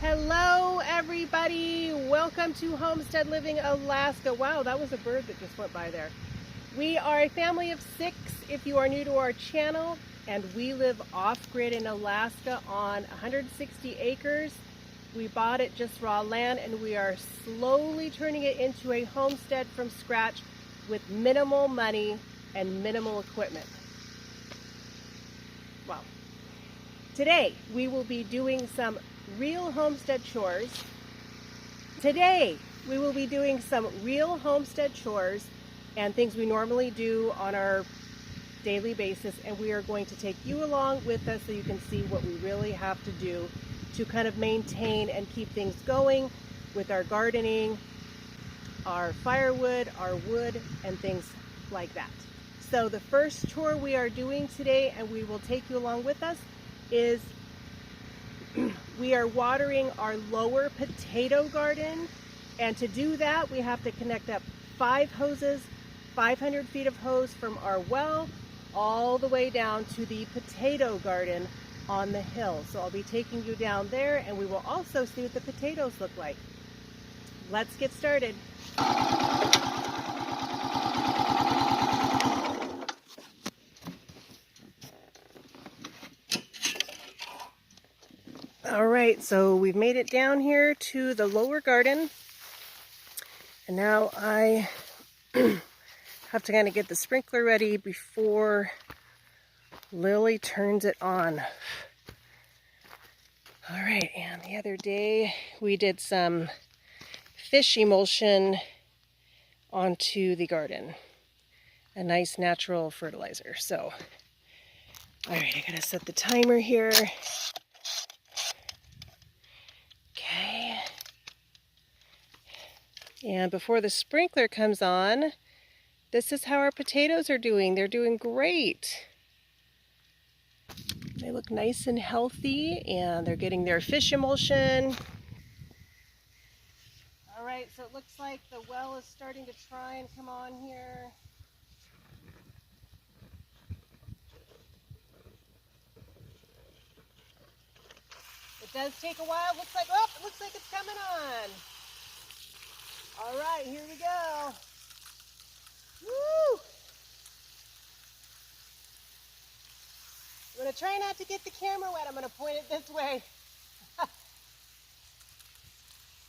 Hello everybody, welcome to Homestead Living Alaska. Wow, that was a bird that just went by there. We are a family of 6 if you are new to our channel, and we live off-grid in Alaska on 160 acres. We bought it just raw land, and we are slowly turning it into a homestead from scratch with minimal money and minimal equipment. Wow. Today we will be doing some real homestead chores. Today we will be doing some real homestead chores and things we normally do on our daily basis, and we are going to take you along with us so you can see what we really have to do to kind of maintain and keep things going with our gardening, our firewood, our wood, and things like that. So the first chore we are doing today, and we will take you along with us, is we are watering our lower potato garden. And to do that, we have to connect up 5 hoses, 500 feet of hose from our well all the way down to the potato garden on the hill. So I'll be taking you down there, and we will also see what the potatoes look like. Let's get started. All right, so we've made it down here to the lower garden, and now I have to kind of get the sprinkler ready before Lily turns it on. All right, and the other day we did some fish emulsion onto the garden, a nice natural fertilizer. So, all right, I gotta set the timer here. Okay. And before the sprinkler comes on, this is how our potatoes are doing. They're doing great. They look nice and healthy, and they're getting their fish emulsion. All right, so it looks like the well is starting to try and come on here. It does take a while. It looks like it's coming on. All right, here we go. Woo! I'm going to try not to get the camera wet. I'm going to point it this way.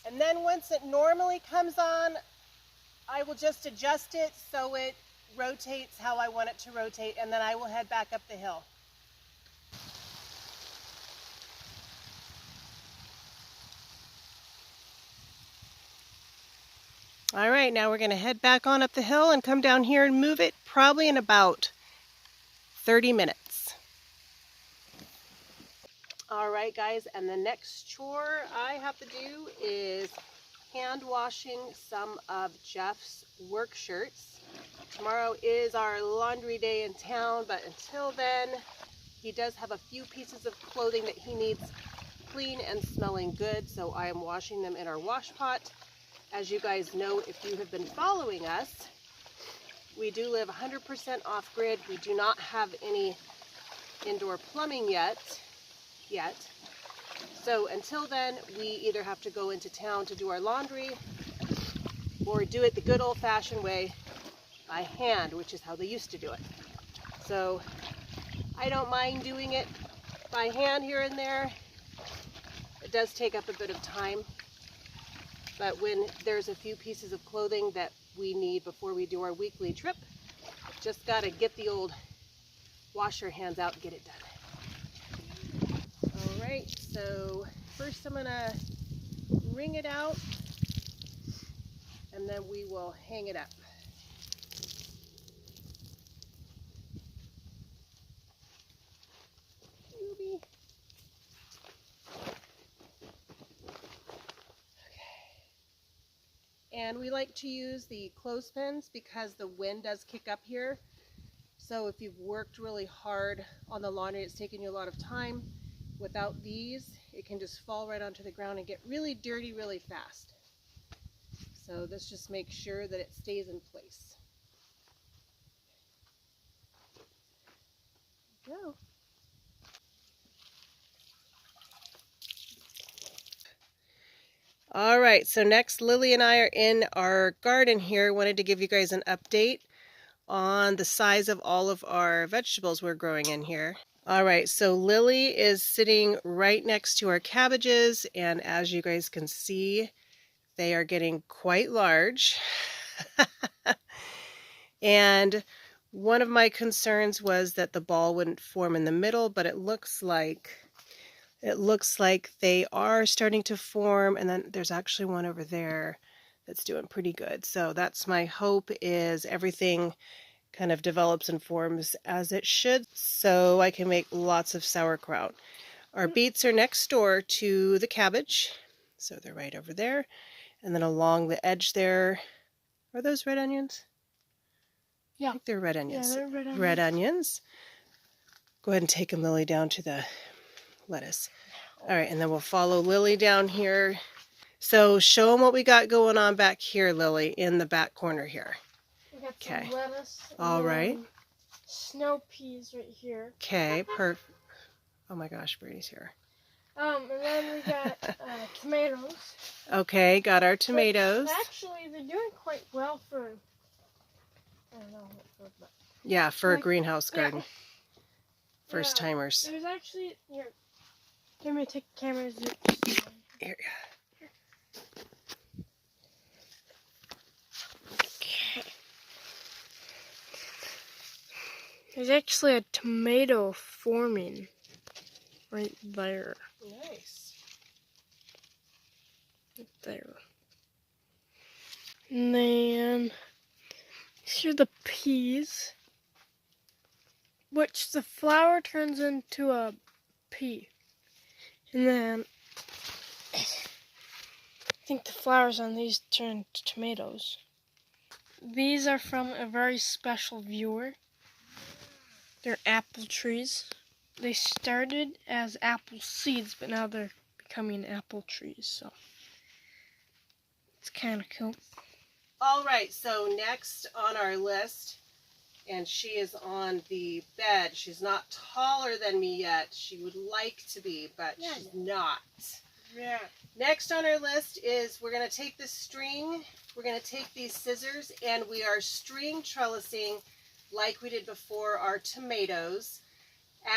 And then once it normally comes on, I will just adjust it so it rotates how I want it to rotate, and then I will head back up the hill. All right, now we're going to head back on up the hill and come down here and move it probably in about 30 minutes. All right, guys, and the next chore I have to do is hand washing some of Jeff's work shirts. Tomorrow is our laundry day in town, but until then, he does have a few pieces of clothing that he needs clean and smelling good, so I am washing them in our wash pot. As you guys know, if you have been following us, we do live 100% off-grid. We do not have any indoor plumbing yet. So until then, we either have to go into town to do our laundry or do it the good old-fashioned way by hand, which is how they used to do it. So I don't mind doing it by hand here and there. It does take up a bit of time. But when there's a few pieces of clothing that we need before we do our weekly trip, just gotta get the old wash your hands out and get it done. All right, so first I'm gonna wring it out, and then we will hang it up. And we like to use the clothespins because the wind does kick up here. So if you've worked really hard on the laundry, it's taken you a lot of time. Without these, it can just fall right onto the ground and get really dirty really fast. So this just makes sure that it stays in place. There we go. All right, so next Lily and I are in our garden here. Wanted to give you guys an update on the size of all of our vegetables we're growing in here. All right, so Lily is sitting right next to our cabbages, and as you guys can see, they are getting quite large. And one of my concerns was that the ball wouldn't form in the middle, but it looks like they are starting to form, and then there's actually one over there that's doing pretty good. So that's my hope, is everything kind of develops and forms as it should, so I can make lots of sauerkraut. Our beets are next door to the cabbage, so they're right over there. And then along the edge there, are those red onions? Yeah. I think they're red onions. Yeah, they're red onions. Red onions. Go ahead and take them, Lily, down to the lettuce. All right, and then we'll follow Lily down here. So show them what we got going on back here, Lily, in the back corner here. We got some lettuce. All right. Snow peas right here. Okay, perfect. Oh my gosh, Brady's here. And then we got tomatoes. Okay, got our tomatoes. But actually, they're doing quite well for, I don't know, but yeah, for a greenhouse garden. Yeah. First timers. There's actually, here, let me take the camera. Here. Okay. There's actually a tomato forming right there. Nice. Right there. And then these are the peas, which the flower turns into a pea. And then I think the flowers on these turn to tomatoes. These are from a very special viewer. They're apple trees. They started as apple seeds, but now they're becoming apple trees, so it's kind of cool. All right, so next on our list, and she is on the bed. She's not taller than me yet. She would like to be, but she's not. Yeah. Next on our list is we're going to take the string, we're going to take these scissors, and we are string trellising like we did before our tomatoes.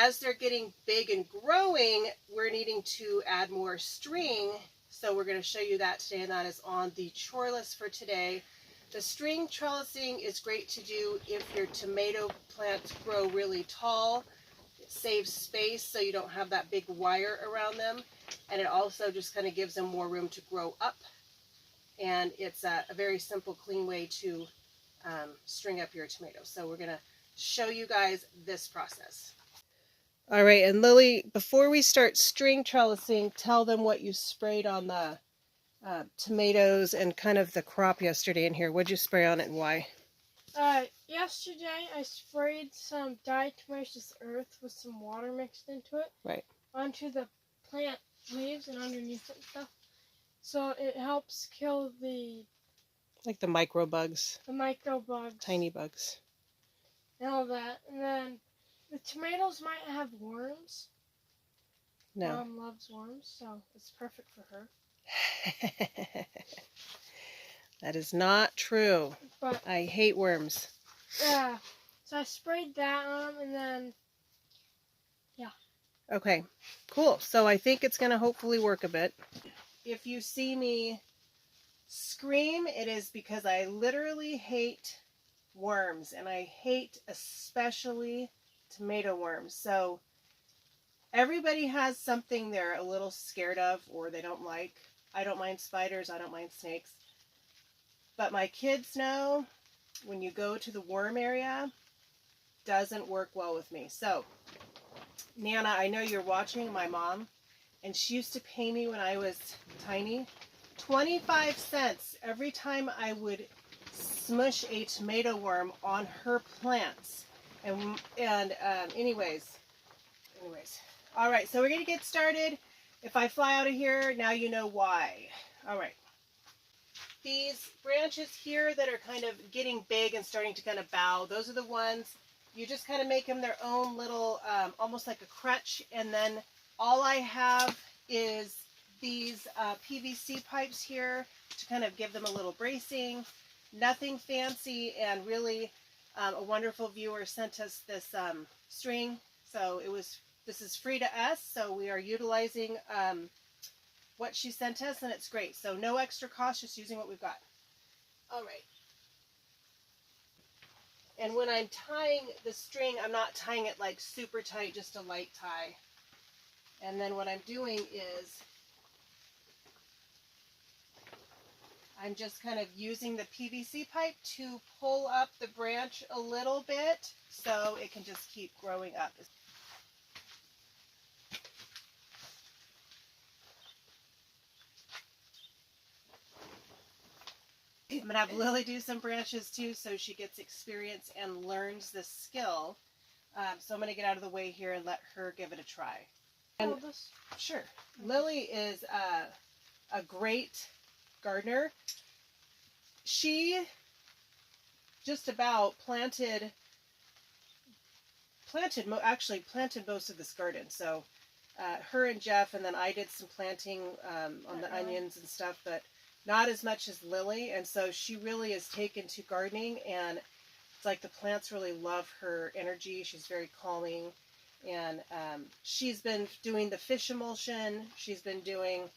As they're getting big and growing, we're needing to add more string. So we're going to show you that today, and that is on the chore list for today. The string trellising is great to do if your tomato plants grow really tall. It saves space so you don't have that big wire around them. And it also just kind of gives them more room to grow up. And it's a very simple, clean way to string up your tomatoes. So we're going to show you guys this process. All right, and Lily, before we start string trellising, tell them what you sprayed on the tomatoes and kind of the crop yesterday in here. What'd you spray on it and why? Yesterday I sprayed some diatomaceous earth with some water mixed into it. Right. Onto the plant leaves and underneath it and stuff. So it helps kill the... like the micro bugs. The micro bugs. Tiny bugs. And all that. And then the tomatoes might have worms. No. Mom loves worms, so it's perfect for her. That is not true. But I hate worms. yeah, so I sprayed that on them, and then yeah. Okay, cool. So I think it's going to hopefully work a bit. If you see me scream, it is because I literally hate worms, and I hate especially tomato worms. So everybody has something they're a little scared of or they don't like. I don't mind spiders, I don't mind snakes. But my kids know when you go to the worm area, doesn't work well with me. So, Nana, I know you're watching, my mom, and she used to pay me when I was tiny 25 cents every time I would smush a tomato worm on her plants. Anyways. All right, so we're going to get started. If I fly out of here, now you know why. All right. These branches here that are kind of getting big and starting to kind of bow, those are the ones, you just kind of make them their own little, almost like a crutch. And then all I have is these PVC pipes here to kind of give them a little bracing. Nothing fancy, and really a wonderful viewer sent us this string. So this is free to us, so we are utilizing what she sent us, and it's great. So no extra cost, just using what we've got. All right. And when I'm tying the string, I'm not tying it like super tight, just a light tie. And then what I'm doing is I'm just kind of using the PVC pipe to pull up the branch a little bit so it can just keep growing up. I'm going to have Lily do some branches too so she gets experience and learns this skill. So I'm going to get out of the way here and let her give it a try. And, sure. Lily is a great gardener. She just about planted most of this garden. So her and Jeff, and then I did some planting on the onions and stuff, but not as much as Lily. And so she really is taken to gardening, and it's like the plants really love her energy. She's very calming. And she's been doing the fish emulsion. She's been doing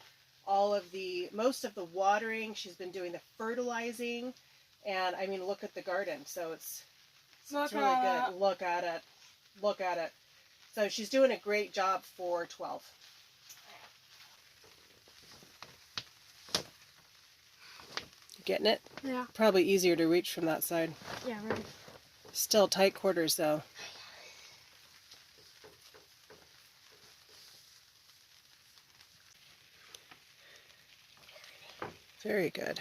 most of the watering. She's been doing the fertilizing. And I mean, look at the garden. So it's really good. Look at it. Look at it. So she's doing a great job for 12. Getting it? Yeah. Probably easier to reach from that side. Yeah, right. Still tight quarters though. Very good.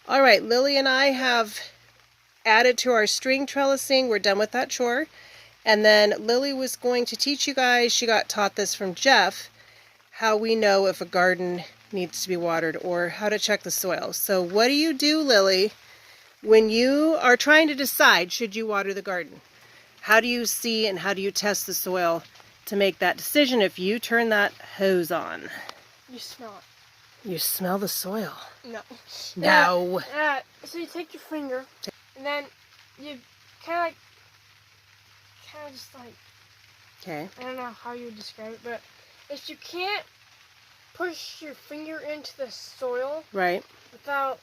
All right, Lily and I have added to our string trellising. We're done with that chore. And then Lily was going to teach you guys, she got taught this from Jeff, how we know if a garden needs to be watered or how to check the soil. So what do you do, Lily, when you are trying to decide should you water the garden? How do you see and how do you test the soil to make that decision if you turn that hose on? You smell it. You smell the soil. No. No. So you take your finger, and then you kind of just like, Okay. I don't know how you would describe it, but if you can't push your finger into the soil, Right. without,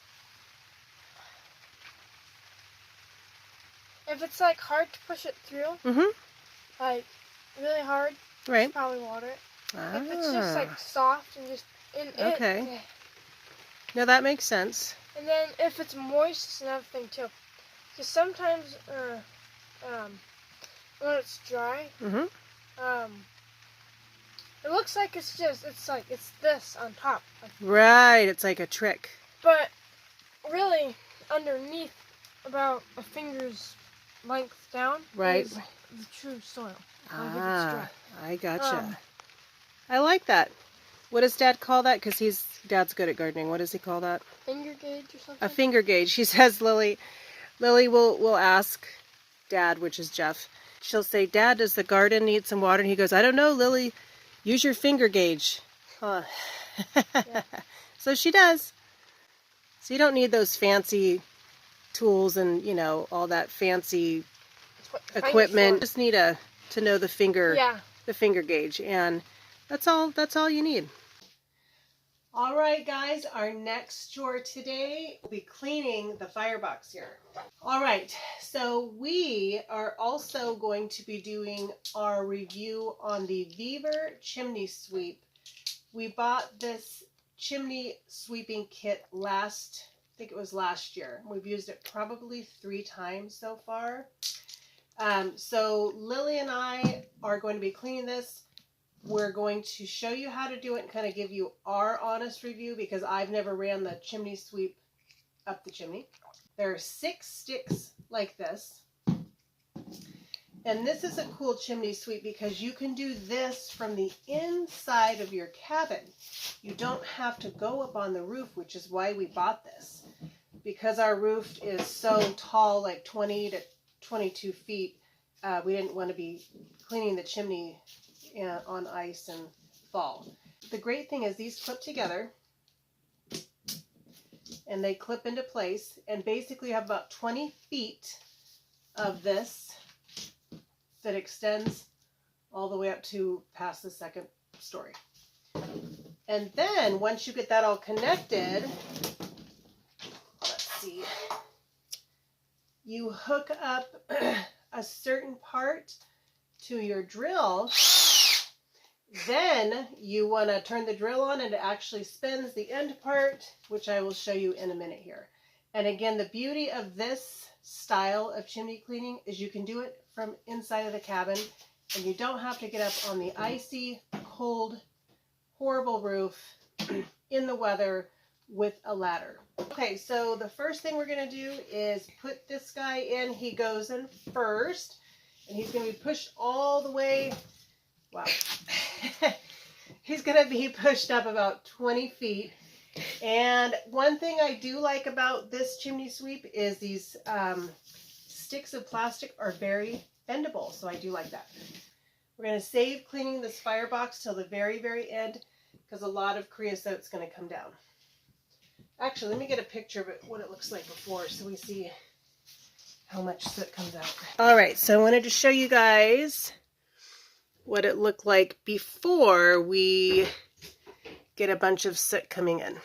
if it's like hard to push it through, like really hard, Right. probably water it. Ah. If it's just like soft and just Okay. No, that makes sense. And then if it's moist, it's another thing too. Because sometimes when it's dry, it looks like it's this on top. Right, it's like a trick. But really, underneath, about a finger's length down, Right. is the true soil. Ah, I gotcha. I like that. What does Dad call that? Because Dad's good at gardening. What does he call that? Finger gauge or something? A finger gauge. She says Lily will ask Dad, which is Jeff. She'll say, Dad, does the garden need some water? And he goes, I don't know, Lily. Use your finger gauge. Huh. Yeah. So she does. So you don't need those fancy tools and, all that fancy equipment. Just need to know the finger gauge, and that's all you need. All right, guys, our next chore today will be cleaning the firebox here. All right, so we are also going to be doing our review on the Beaver Chimney Sweep. We bought this chimney sweeping kit I think it was last year. We've used it probably 3 times so far. So Lily and I are going to be cleaning this. we're going to show you how to do it and kind of give you our honest review because I've never ran the chimney sweep up the chimney. There are 6 sticks like this. And this is a cool chimney sweep because you can do this from the inside of your cabin. You don't have to go up on the roof, which is why we bought this. Because our roof is so tall, like 20 to 22 feet, we didn't want to be cleaning the chimney on ice and fall. The great thing is these clip together and they clip into place, and basically you have about 20 feet of this that extends all the way up to past the 2nd story. And then once you get that all connected, let's see, you hook up a certain part to your drill. Then you want to turn the drill on and it actually spins the end part, which I will show you in a minute here. And again, the beauty of this style of chimney cleaning is you can do it from inside of the cabin and you don't have to get up on the icy, cold, horrible roof in the weather with a ladder. Okay, so the first thing we're going to do is put this guy in. He goes in first and he's going to be pushed all the way. Wow. He's going to be pushed up about 20 feet. And one thing I do like about this chimney sweep is these sticks of plastic are very bendable. So I do like that. We're going to save cleaning this firebox till the very, very end because a lot of creosote's going to come down. Actually, let me get a picture of it, what it looks like before so we see how much soot comes out. All right, so I wanted to show you guys what it looked like before we get a bunch of soot coming in.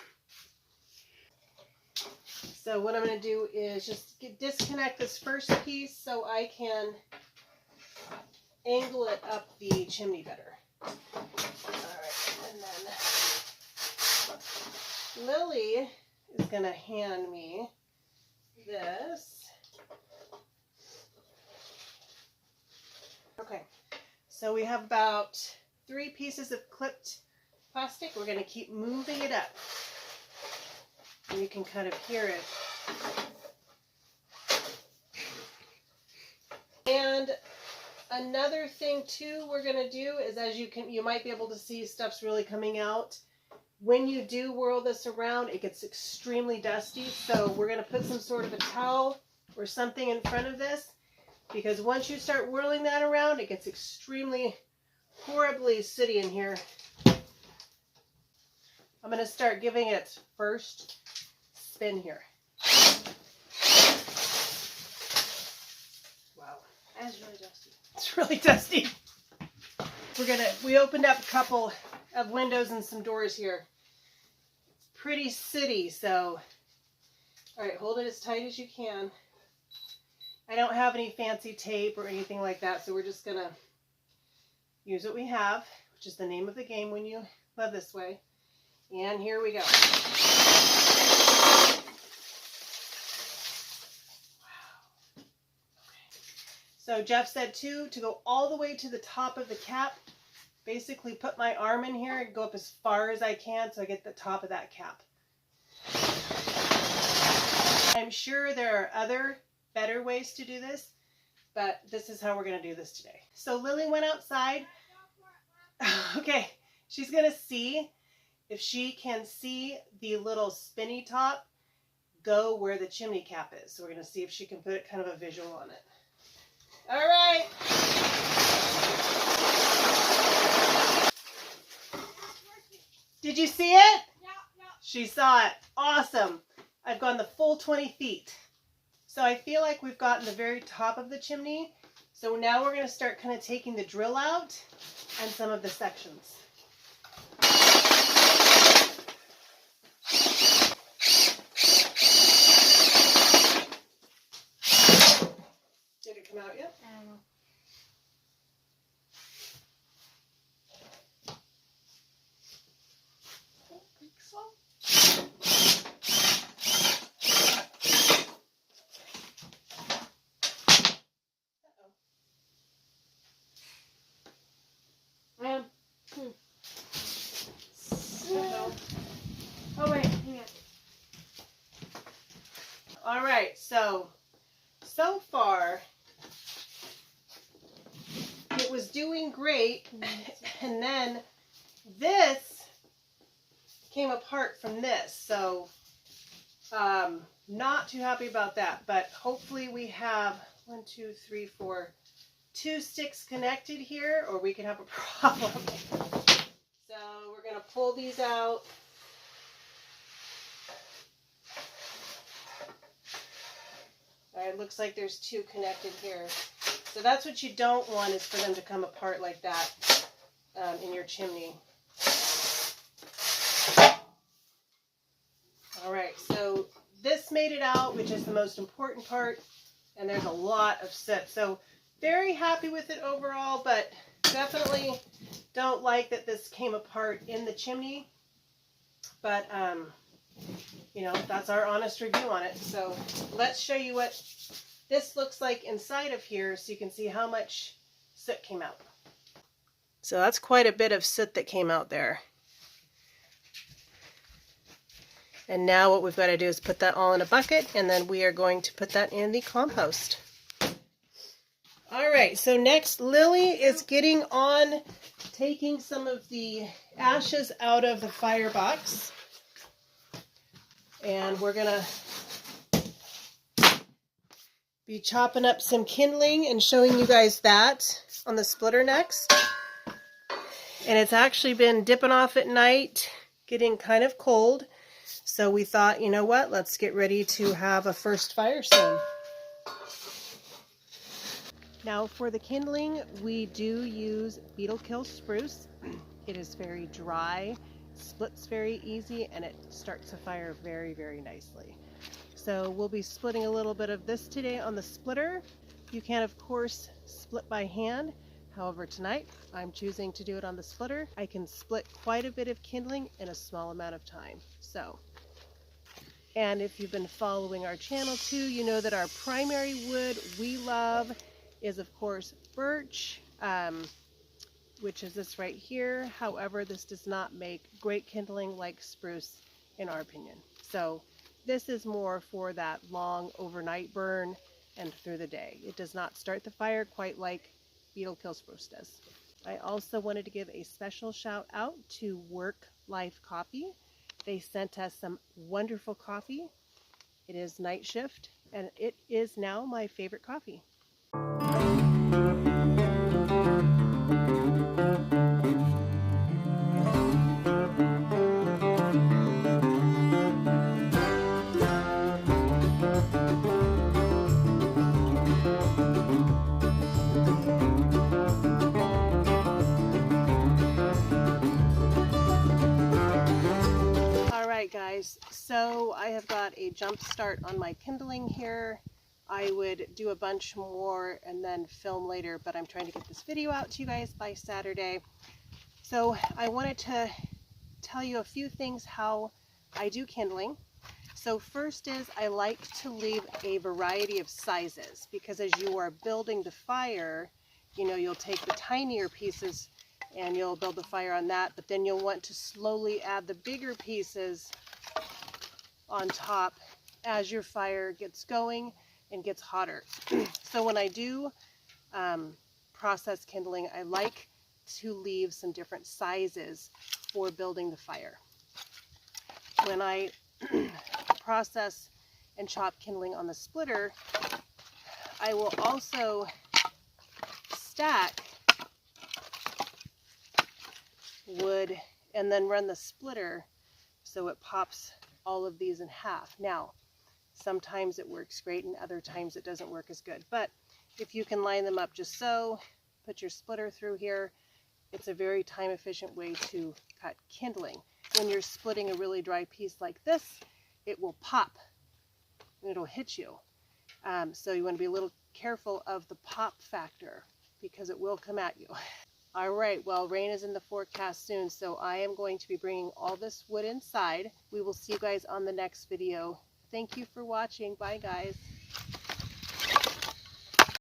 So what I'm going to do is just disconnect this first piece so I can angle it up the chimney better. All right, and then Lily is going to hand me this. Okay. So we have about 3 pieces of clipped plastic. We're going to keep moving it up. And you can kind of hear it. And another thing too we're going to do is, as you might be able to see, stuff's really coming out. When you do whirl this around, it gets extremely dusty. So we're going to put some sort of a towel or something in front of this. Because once you start whirling that around, it gets extremely, horribly sooty in here. I'm going to start giving it first spin here. Wow. That's really dusty. It's really dusty. We opened up a couple of windows and some doors here. It's pretty sooty, so. All right, hold it as tight as you can. I don't have any fancy tape or anything like that, so we're just going to use what we have, which is the name of the game when you live this way. And here we go. Wow. Okay. So Jeff said too, to go all the way to the top of the cap, basically put my arm in here and go up as far as I can so I get the top of that cap. I'm sure there are other better ways to do this, but this is how we're going to do this today. So Lily went outside. Okay, she's going to see if she can see the little spinny top go where the chimney cap is. So we're going to see if she can put it kind of a visual on it. All right. Did you see it? Yeah. She saw it. Awesome. I've gone the full 20 feet. So I feel like we've gotten the very top of the chimney. So now we're going to start kind of taking the drill out and some of the sections. Did it come out yet? I don't know. I don't think so. All right, so far it was doing great, and then this came apart from this, so not too happy about that, but hopefully we have 1, 2, 3, 4, 2 sticks connected here, or we could have a problem. So we're going to pull these out. All right, looks like there's 2 connected here. So that's what you don't want, is for them to come apart like that in your chimney. All right, so this made it out, which is the most important part, and there's a lot of soot. So very happy with it overall, but definitely don't like that this came apart in the chimney. But, you know, that's our honest review on it. So let's show you what this looks like inside of here so you can see how much soot came out. So that's quite a bit of soot that came out there. And now what we've got to do is put that all in a bucket, and then we are going to put that in the compost. All right, so next Lily is getting on taking some of the ashes out of the firebox. And we're gonna be chopping up some kindling and showing you guys that on the splitter next. And it's actually been dipping off at night, getting kind of cold. So we thought, you know what, let's get ready to have a first fire soon. Now for the kindling, we do use beetle kill spruce. It is very dry, splits very easy, and it starts a fire very, very nicely. So we'll be splitting a little bit of this today on the splitter. You can, of course, split by hand. However, tonight I'm choosing to do it on the splitter. I can split quite a bit of kindling in a small amount of time. And if you've been following our channel too, you know that our primary wood we love is, of course, birch, which is this right here. However, this does not make great kindling like spruce, in our opinion. So this is more for that long overnight burn and through the day. It does not start the fire quite like beetle kill spruce does. I also wanted to give a special shout out to Work Life Coffee. They sent us some wonderful coffee. It is night shift, and it is now my favorite coffee. Guys, so I have got a jump start on my kindling here. I would do a bunch more and then film later, but I'm trying to get this video out to you guys by Saturday. So I wanted to tell you a few things how I do kindling. So first is I like to leave a variety of sizes, because as you are building the fire, you know, you'll take the tinier pieces and you'll build the fire on that, but then you'll want to slowly add the bigger pieces on top as your fire gets going and gets hotter. So when I do process kindling, I like to leave some different sizes for building the fire. When I process and chop kindling on the splitter, I will also stack wood and then run the splitter so it pops all of these in half. Now, sometimes it works great and other times it doesn't work as good, but if you can line them up just so, put your splitter through here, it's a very time efficient way to cut kindling. When you're splitting a really dry piece like this, it will pop and it'll hit you. So you want to be a little careful of the pop factor because it will come at you. All right, well, rain is in the forecast soon, so I am going to be bringing all this wood inside. We will see you guys on the next video. Thank you for watching. Bye, guys.